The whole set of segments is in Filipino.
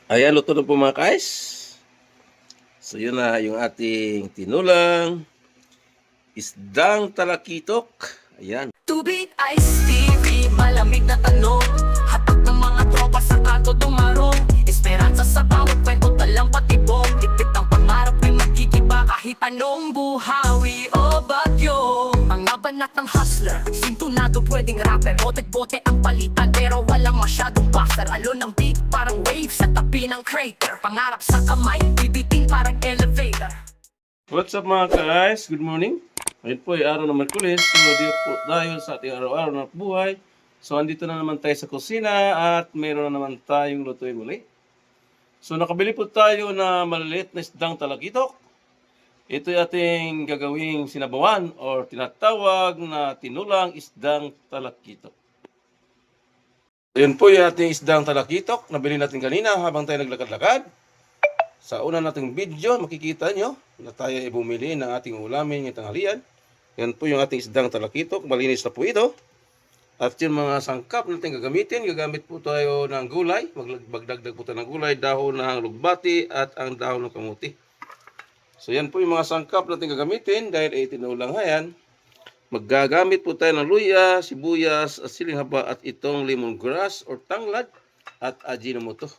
Ayan, luto na po mga guys. So yun na yung ating tinulang isdang talakitok. Ayan. Tubig, ice TV, malamig na tanong. Hatak ng mga tropa sa kanto dumarong. Esperanza sa bawat kwento, talang patibong. Dikit ang pangarap may magkikiba kahit anong buhawi o bagyo. Mga banat ng hustler, sintunado pwedeng rapper. Bote-bote ang palitan pero walang masyadong buffer. Alon ng beat parang wave sa tabi ng crater. Pangarap sa kamay, bibiting parang elevator. What's up mga guys? Good morning. Ngayon po ay araw ng Merkulis. So dito po tayo sa ating araw-araw na buhay. So andito na naman tayo sa kusina at mayroon na naman tayong lutuin muli. So nakabili po tayo na maliliit na isdang talakitok. Ito ay ating gagawing sinabawan or tinatawag na tinulang isdang talakitok. Ayun po yung ating isdang talakitok. Nabili natin kanina habang tayo naglakad-lakad. Sa una nating video, makikita nyo na tayo ay bumili ng ating ulamin ng tanghalian. Yan po yung ating isdang talakitok. Malinis na po ito. At yung mga sangkap natin gagamitin, gagamit po tayo ng gulay. Magdagdag po tayo ng gulay, dahon ng lugbati at ang dahon ng kamuti. So yan po yung mga sangkap natin gagamitin dahil ay tinulang yan. Maggagamit po tayo ng luya, sibuyas, siling haba at itong lemongrass or tanglad at ajinomoto.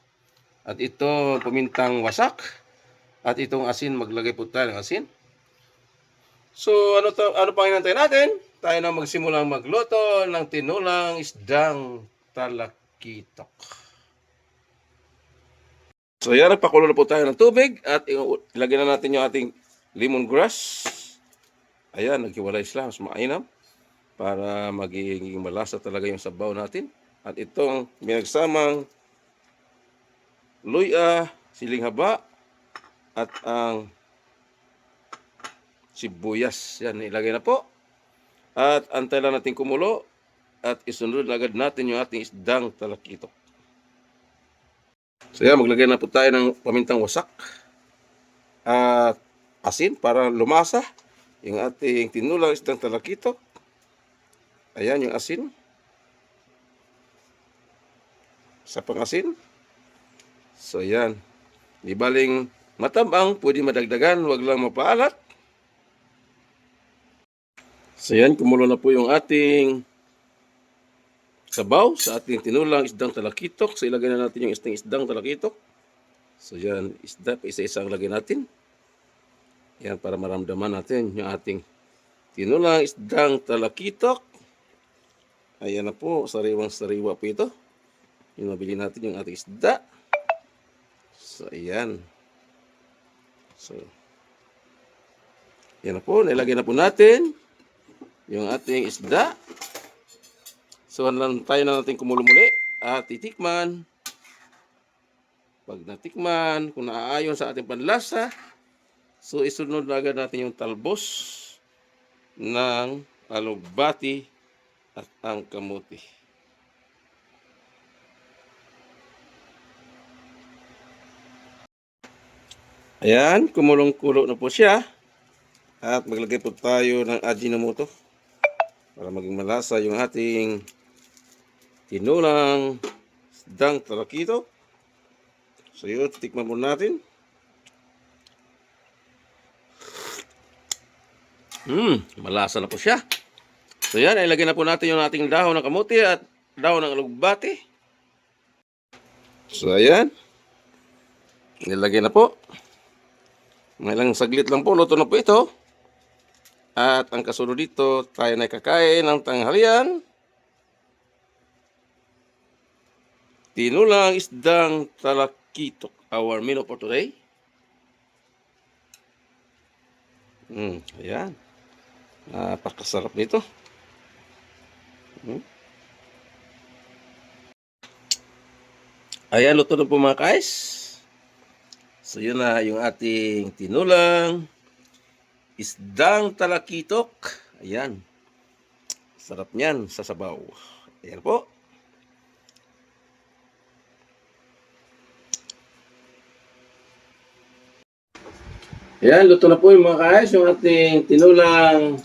At ito pamintang wasak. At itong asin, maglagay po tayo ng asin. So ano pang hinantay natin? Tayo na magsimulang magluto ng tinulang isdang talakitok. So yan, nagpakulo na po tayo ng tubig at ilagay na natin yung ating lemongrass. Ayan, naghiwalay sila, mas mainam para magiging malasa talaga yung sabaw natin. At itong binagsamang luya, siling haba, at ang sibuyas. Yan, ilagay na po. At antay lang natin kumulo. At isunod agad natin yung ating isdang talakitok. So yan, maglagay na po tayo ng pamintang wasak. At asin para lumasa yung ating tinulang isdang talakitok. Ayan yung asin. Sa pang-asin. So yan. Di baling matabang, pwede madagdagan, wag lang mapaalat. So yan, kumulo na po yung ating sabaw sa ating tinulang isdang talakitok. So ilagay na natin yung isdang talakitok. So yan, isda, isa-isa ang lagay natin. Yan, para maramdaman natin yung ating tinulang isdang talakitok. Ayan na po, sariwang-sariwa po ito. Yung nabili natin yung ating isda. So, ayan. So, yan na po. Nailagay na po natin yung ating isda. So, tayo na natin kumulo muli at titikman. Pag natikman, kung naaayon sa ating panlasa, so isunod na agad natin yung talbos ng alugbati at ang kamuti. Ayan, kumulong-kulo na po siya. At maglagay po tayo ng ajinomoto para maging malasa yung ating tinulang isdang talakitok. So yun, tikman po natin. Malasa na po siya. So yan, ilagay na po natin yung ating dahon ng kamuti at dahon ng alugbati. So ayan, nilagay na po. Mga ilang saglit lang po, luto na po ito. At ang kasunod dito, tayo na kakain ng tanghalian. Tinulang isdang talakitok, our menu for today. Ayan. Napakasarap nito. Ayan, luto na po mga guys. So yun na yung ating tinulang isdang talakitok. Ayan. Sarap niyan sa sabaw. Ayan po. Ayan, luto na po yung mga guys, yung ating tinulang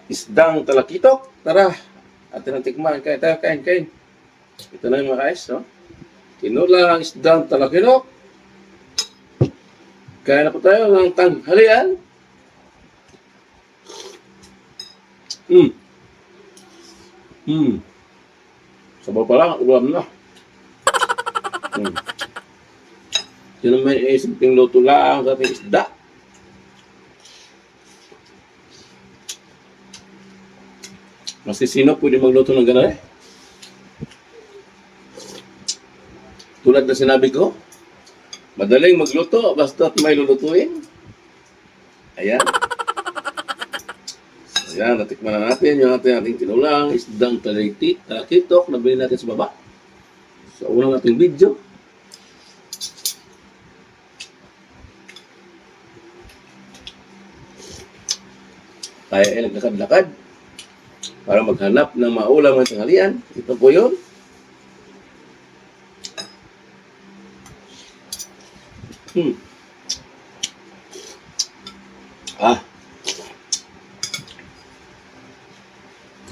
isdang talakitok. Tara, atin ang tikman. Kain tayo, kain. Ito na yung mga guys, no? tinulang isdang talakinok. Kaya na po tayo ng tanghalian. Sabaw pa lang, ulam na. Yun naman ay simpleng luto lang sa ating isda. Mas sino pwede magluto ng gano'n eh. Tulad na sinabi ko, madaling magluto basta't may lulutuin. Ayan. So, ayan, natikman na natin yung ating tinulang isdang talakitok na bilhin natin sa baba. Sa unang nating video. Tayo ay naglakad-lakad para maghanap ng maulam ng tanghalian. Ito po yun.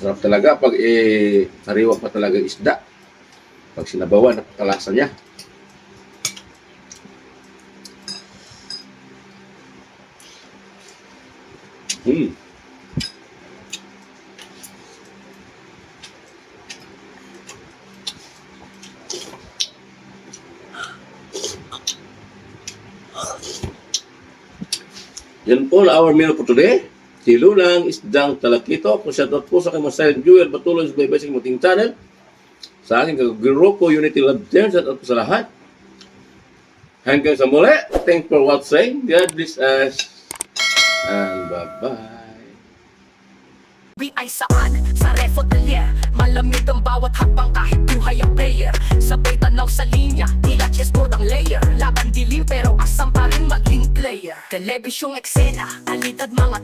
Sarap talaga pag sariwa pa talaga isda. Pag sinabawan, napakalasan niya. Yan po na our meal for today. Tinulang isdang talakitok. Shoutout po sa aking mga silent viewer. Patuloy sa baybay sa aking channel. Sa aking kagrupo Unity Love Team. Shoutout po sa lahat. Hanggang sa muli. Thanks for watching. God bless us. And bye-bye. Ay saan? Sa refotelier. Malamig ang bawat hakbang kahit buhay ang player. Sabay tanaw sa linya, tila chessboard ang layer. Laban dilim pero asam pa rin maging player. Telebisyong eksena, alitad mga